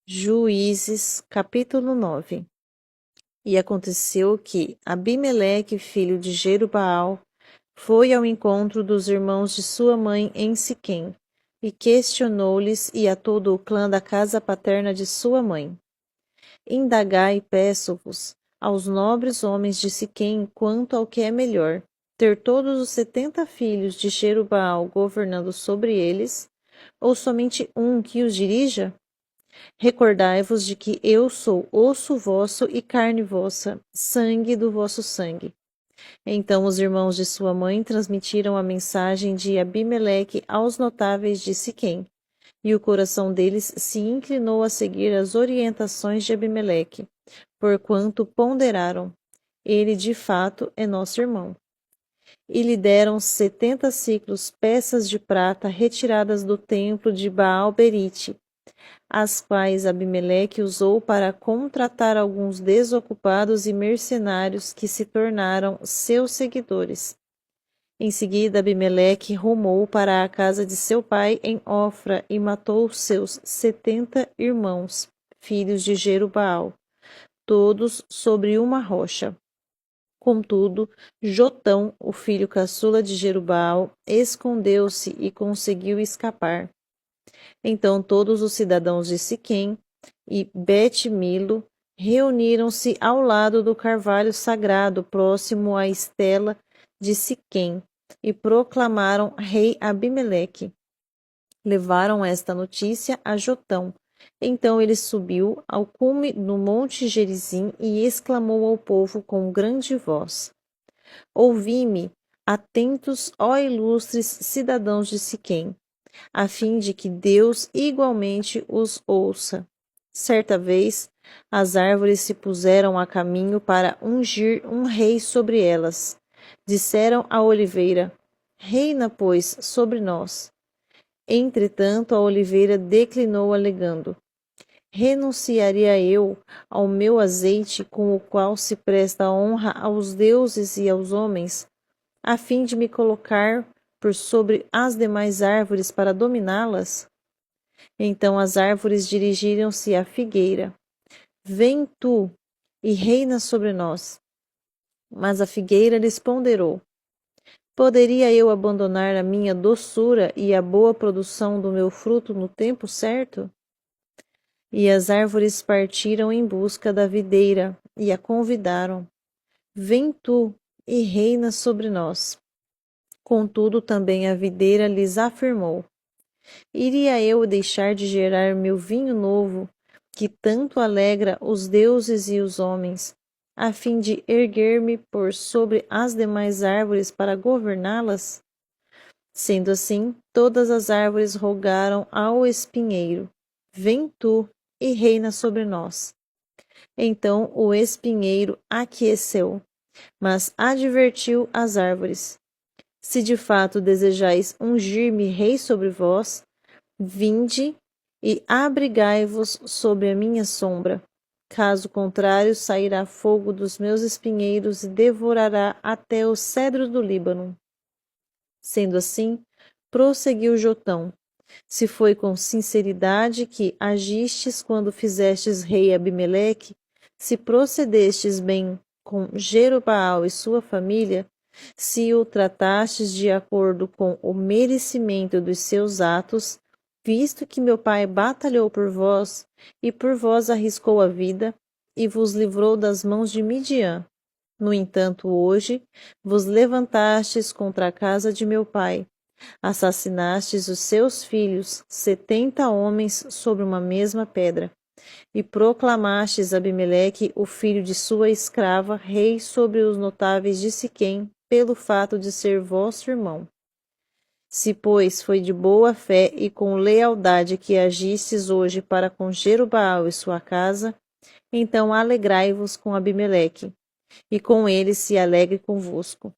Juízes, capítulo 9. E aconteceu que Abimeleque, filho de Jerubaal, foi ao encontro dos irmãos de sua mãe em Siquém, e questionou-lhes e a todo o clã da casa paterna de sua mãe. Indagai, peço-vos, aos nobres homens de Siquém quanto ao que é melhor, ter todos os 70 filhos de Jerubaal governando sobre eles, ou somente um que os dirija? Recordai-vos de que eu sou osso vosso e carne vossa, sangue do vosso sangue. Então os irmãos de sua mãe transmitiram a mensagem de Abimeleque aos notáveis de Siquém, e o coração deles se inclinou a seguir as orientações de Abimeleque, porquanto ponderaram: ele de fato é nosso irmão. E lhe deram 70 siclos, peças de prata retiradas do templo de Baal-Berite, as quais Abimeleque usou para contratar alguns desocupados e mercenários que se tornaram seus seguidores. Em seguida, Abimeleque rumou para a casa de seu pai em Ofra e matou seus 70 irmãos, filhos de Jerubaal, todos sobre uma rocha. Contudo, Jotão, o filho caçula de Jerubaal, escondeu-se e conseguiu escapar. Então todos os cidadãos de Siquém e Bet-Milo reuniram-se ao lado do carvalho sagrado próximo à estela de Siquém e proclamaram rei Abimeleque. Levaram esta notícia a Jotão. Então ele subiu ao cume do monte Gerizim e exclamou ao povo com grande voz: Ouvi-me, atentos, ó ilustres cidadãos de Siquém, a fim de que Deus igualmente os ouça. Certa vez, as árvores se puseram a caminho para ungir um rei sobre elas. Disseram à oliveira: Reina, pois, sobre nós. Entretanto, a oliveira declinou, alegando: Renunciaria eu ao meu azeite, com o qual se presta honra aos deuses e aos homens, a fim de me colocar por sobre as demais árvores para dominá-las? Então as árvores dirigiram-se à figueira. Vem tu e reina sobre nós. Mas a figueira lhes ponderou: Poderia eu abandonar a minha doçura e a boa produção do meu fruto no tempo certo? E as árvores partiram em busca da videira e a convidaram: Vem tu e reina sobre nós. Contudo, também a videira lhes afirmou: Iria eu deixar de gerar meu vinho novo, que tanto alegra os deuses e os homens, a fim de erguer-me por sobre as demais árvores para governá-las? Sendo assim, todas as árvores rogaram ao espinheiro: Vem tu e reina sobre nós. Então o espinheiro aqueceu, mas advertiu as árvores: Se de fato desejais ungir-me rei sobre vós, vinde e abrigai-vos sob a minha sombra. Caso contrário, sairá fogo dos meus espinheiros e devorará até o cedro do Líbano. Sendo assim, prosseguiu Jotão: Se foi com sinceridade que agistes quando fizestes rei Abimeleque, se procedestes bem com Jerubaal e sua família, se o tratastes de acordo com o merecimento dos seus atos, visto que meu pai batalhou por vós e por vós arriscou a vida e vos livrou das mãos de Midian. No entanto, hoje vos levantastes contra a casa de meu pai, assassinastes os seus filhos, 70 homens sobre uma mesma pedra, e proclamastes Abimeleque, o filho de sua escrava, rei sobre os notáveis de Siquém, pelo fato de ser vosso irmão. Se, pois, foi de boa fé e com lealdade que agistes hoje para com Jerubaal e sua casa, então alegrai-vos com Abimeleque, e com ele se alegre convosco.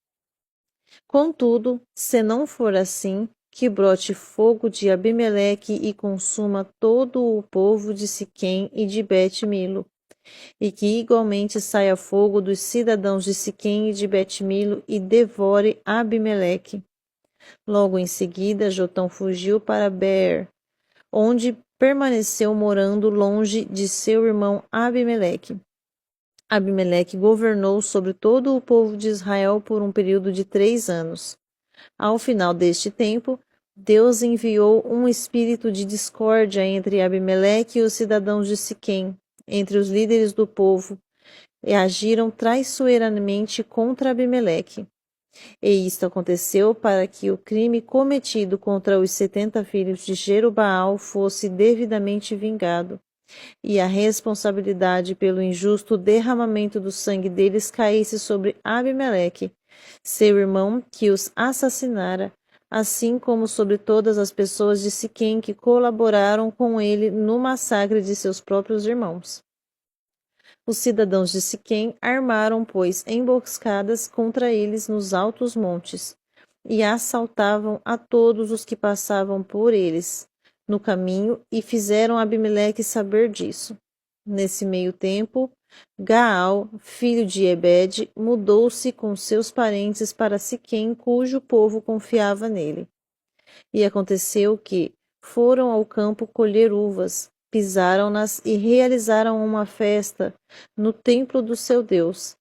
Contudo, se não for assim, que brote fogo de Abimeleque e consuma todo o povo de Siquém e de Bet-Milo, e que igualmente saia fogo dos cidadãos de Siquém e de Bet-Milo e devore Abimeleque. Logo em seguida, Jotão fugiu para Beer, onde permaneceu morando longe de seu irmão Abimeleque. Abimeleque governou sobre todo o povo de Israel por um período de 3 anos. Ao final deste tempo, Deus enviou um espírito de discórdia entre Abimeleque e os cidadãos de Siquém, entre os líderes do povo, e agiram traiçoeiramente contra Abimeleque. E isto aconteceu para que o crime cometido contra os 70 filhos de Jerubaal fosse devidamente vingado, e a responsabilidade pelo injusto derramamento do sangue deles caísse sobre Abimeleque, seu irmão, que os assassinara, assim como sobre todas as pessoas de Siquém que colaboraram com ele no massacre de seus próprios irmãos. Os cidadãos de Siquém armaram, pois, emboscadas contra eles nos altos montes, e assaltavam a todos os que passavam por eles no caminho, e fizeram Abimeleque saber disso. Nesse meio tempo, Gaal, filho de Ebede, mudou-se com seus parentes para Siquém, cujo povo confiava nele. E aconteceu que foram ao campo colher uvas, pisaram-nas e realizaram uma festa no templo do seu Deus.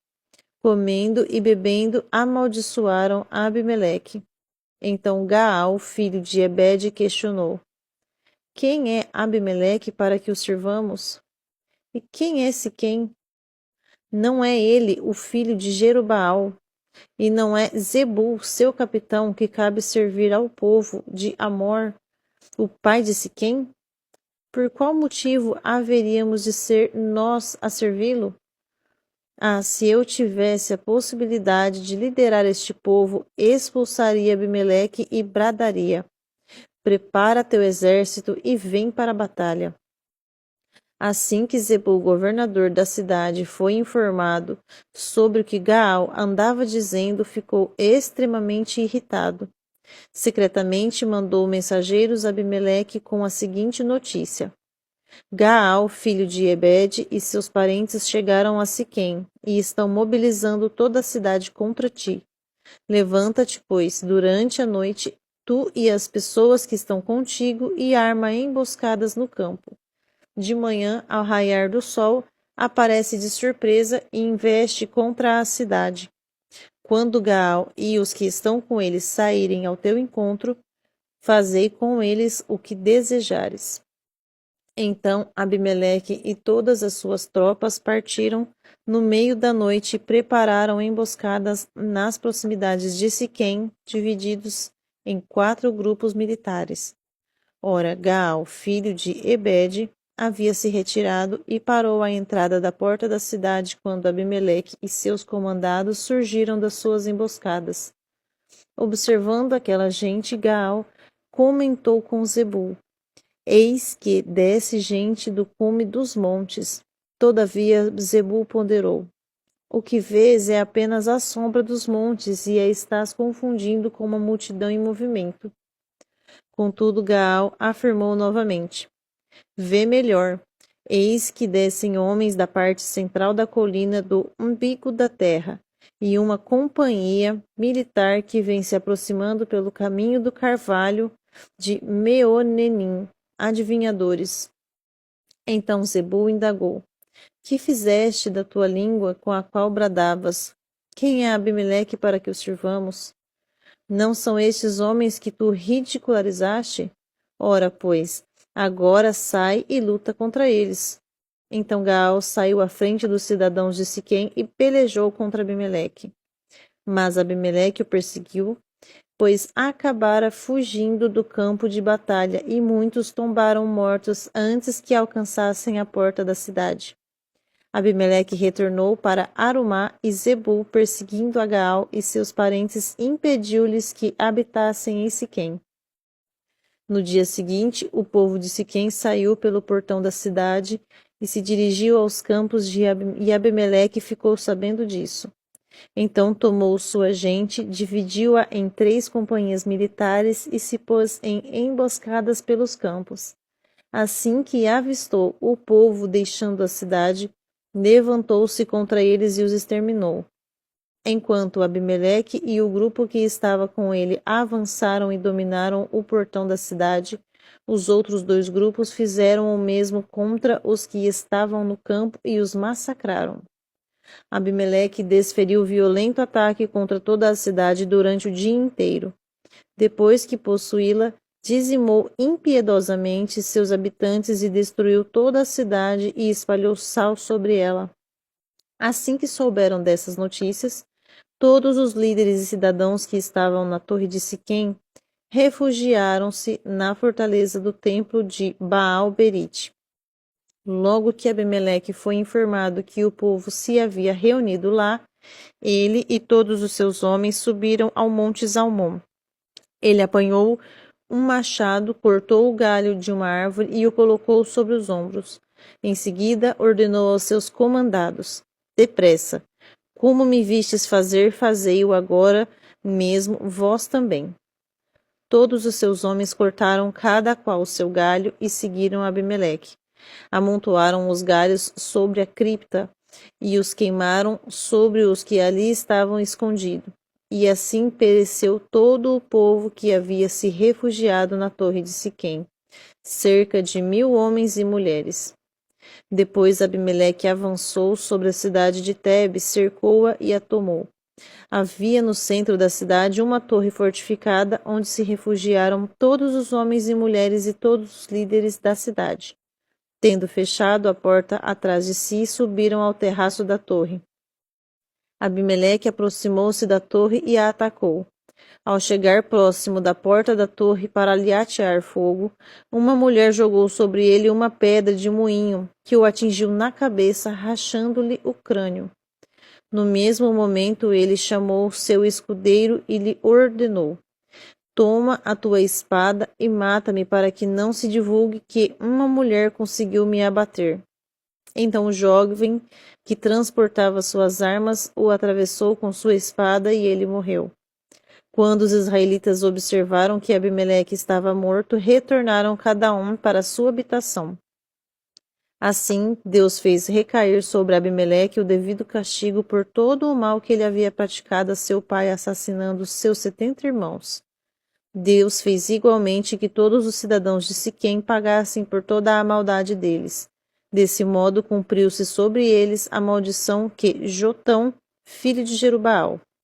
Comendo e bebendo, amaldiçoaram Abimeleque. Então Gaal, filho de Ebede, questionou: Quem é Abimeleque para que o sirvamos? E quem é Siquém? Não é ele o filho de Jerubaal, e não é Zebul, seu capitão, que cabe servir ao povo de Amor, o pai de Siquém? Por qual motivo haveríamos de ser nós a servi-lo? Ah, se eu tivesse a possibilidade de liderar este povo, expulsaria Abimeleque e bradaria: Prepara teu exército e vem para a batalha. Assim que Zebul, governador da cidade, foi informado sobre o que Gaal andava dizendo, ficou extremamente irritado. Secretamente mandou mensageiros a Abimeleque com a seguinte notícia: Gaal, filho de Ebede, e seus parentes chegaram a Siquém e estão mobilizando toda a cidade contra ti. Levanta-te, pois, durante a noite, tu e as pessoas que estão contigo, e arma emboscadas no campo. De manhã, ao raiar do sol, aparece de surpresa e investe contra a cidade. Quando Gaal e os que estão com ele saírem ao teu encontro, fazei com eles o que desejares. Então Abimeleque e todas as suas tropas partiram no meio da noite e prepararam emboscadas nas proximidades de Siquém, divididos em 4 grupos militares. Ora, Gaal, filho de Ebede, havia se retirado e parou à entrada da porta da cidade quando Abimeleque e seus comandados surgiram das suas emboscadas. Observando aquela gente, Gaal comentou com Zebul: Eis que desce gente do cume dos montes. Todavia Zebul ponderou: O que vês é apenas a sombra dos montes e a estás confundindo com uma multidão em movimento. Contudo, Gaal afirmou novamente: Vê melhor. Eis que descem homens da parte central da colina do umbigo da terra, e uma companhia militar que vem se aproximando pelo caminho do carvalho de Meonenim, adivinhadores. Então Zebul indagou: Que fizeste da tua língua com a qual bradavas? Quem é Abimeleque para que o sirvamos? Não são estes homens que tu ridicularizaste? Ora, pois, agora sai e luta contra eles. Então Gaal saiu à frente dos cidadãos de Siquém e pelejou contra Abimeleque. Mas Abimeleque o perseguiu, pois acabara fugindo do campo de batalha, e muitos tombaram mortos antes que alcançassem a porta da cidade. Abimeleque retornou para Arumá, e Zebul, perseguindo a Gaal e seus parentes, impediu-lhes que habitassem em Siquém. No dia seguinte, o povo de Siquém saiu pelo portão da cidade e se dirigiu aos campos e Abimeleque ficou sabendo disso. Então tomou sua gente, dividiu-a em 3 companhias militares e se pôs em emboscadas pelos campos. Assim que avistou o povo deixando a cidade, levantou-se contra eles e os exterminou. Enquanto Abimeleque e o grupo que estava com ele avançaram e dominaram o portão da cidade, Os outros 2 grupos fizeram o mesmo contra os que estavam no campo e os massacraram. Abimeleque desferiu violento ataque contra toda a cidade durante o dia inteiro. Depois que possuí-la, dizimou impiedosamente seus habitantes e destruiu toda a cidade e espalhou sal sobre ela. Assim que souberam dessas notícias, todos os líderes e cidadãos que estavam na torre de Siquém refugiaram-se na fortaleza do templo de Baal-Berite. Logo que Abimeleque foi informado que o povo se havia reunido lá, ele e todos os seus homens subiram ao monte Zalmon. Ele apanhou um machado, cortou o galho de uma árvore e o colocou sobre os ombros. Em seguida, ordenou aos seus comandados: Depressa! Como me vistes fazer, fazei-o agora mesmo vós também. Todos os seus homens cortaram cada qual o seu galho e seguiram Abimeleque. Amontoaram os galhos sobre a cripta e os queimaram sobre os que ali estavam escondidos. E assim pereceu todo o povo que havia se refugiado na torre de Siquém, cerca de 1000 homens e mulheres. Depois Abimeleque avançou sobre a cidade de Tebes, cercou-a e a tomou. Havia no centro da cidade uma torre fortificada, onde se refugiaram todos os homens e mulheres e todos os líderes da cidade. Tendo fechado a porta atrás de si, subiram ao terraço da torre. Abimeleque aproximou-se da torre e a atacou. Ao chegar próximo da porta da torre para lhe atear fogo, uma mulher jogou sobre ele uma pedra de moinho, que o atingiu na cabeça, rachando-lhe o crânio. No mesmo momento ele chamou seu escudeiro e lhe ordenou: Toma a tua espada e mata-me para que não se divulgue que uma mulher conseguiu me abater. Então o jovem que transportava suas armas o atravessou com sua espada e ele morreu. Quando os israelitas observaram que Abimeleque estava morto, retornaram cada um para sua habitação. Assim, Deus fez recair sobre Abimeleque o devido castigo por todo o mal que ele havia praticado a seu pai, assassinando seus 70 irmãos. Deus fez igualmente que todos os cidadãos de Siquém pagassem por toda a maldade deles. Desse modo, cumpriu-se sobre eles a maldição que Jotão, filho de Jerubaal,